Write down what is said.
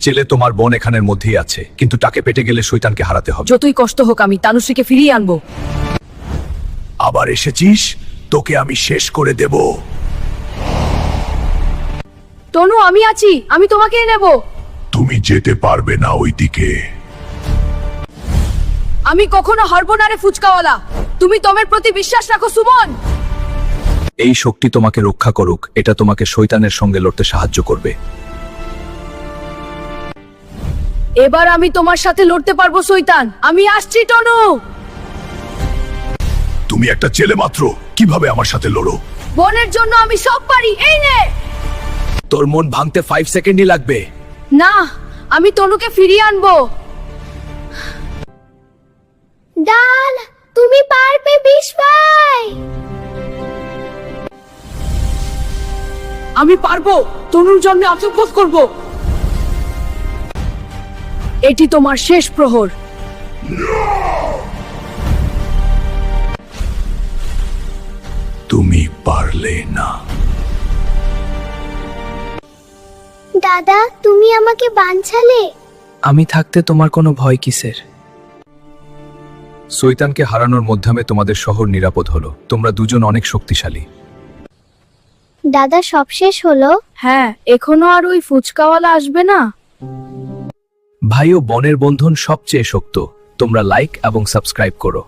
চেলে তোমার বোন এখানের মধ্যেই আছে, কিন্তু তাকে পেটে গেলে শয়তানকে হারাতে হবে। যতই কষ্ট হোক আমি তানুশ্রীকে ফিরিয়ে আনবো। আবার এসেছিস, তোকে আমি শেষ করে দেব। তনু আমি আছি, আমি তোমাকে নেব। তুমি যেতে পারবে না ওইদিকে। আমি কখনো হারবো না রে ফুচকাওয়ালা। তুমি তোমের প্রতি বিশ্বাস রাখো সুমন। এই শক্তি তোমাকে রক্ষা করুক, এটা তোমাকে শয়তানের সঙ্গে লড়তে সাহায্য করবে। এবার আমি তোমার সাথে লড়তে পারবো শয়তান। আমি আসছি তনু। তুমি একটা ছেলে মাত্র, কিভাবে আমার সাথে লড়ো? বোনের জন্য আমি সব পারি, এই নে। তোর মন ভাঙতে 5 সেকেন্ডই লাগবে। না, আমি তনুকে ফিরিয়ে আনবো। ডাল, তুমি পারবে বিস্ময়। আমি পারবো, তনুর জন্য আত্মবোধ করব। এটি তোমার শেষ প্রহর। তুমি পারলে না। দাদা, তুমি আমাকে বাঁচালে। আমি থাকতে তোমার কোনো ভয় কিসের? শয়তানকে হারানোর মাধ্যমে তোমাদের শহর নিরাপদ হলো। তোমরা দুজন অনেক শক্তিশালী। দাদা, সব শেষ হলো? হ্যাঁ, এখনো আর ওই ফুচকাওয়ালা আসবে না। ভাই ও বোনের বন্ধন সবচেয়ে শক্ত। তোমরা লাইক এবং সাবস্ক্রাইব করো।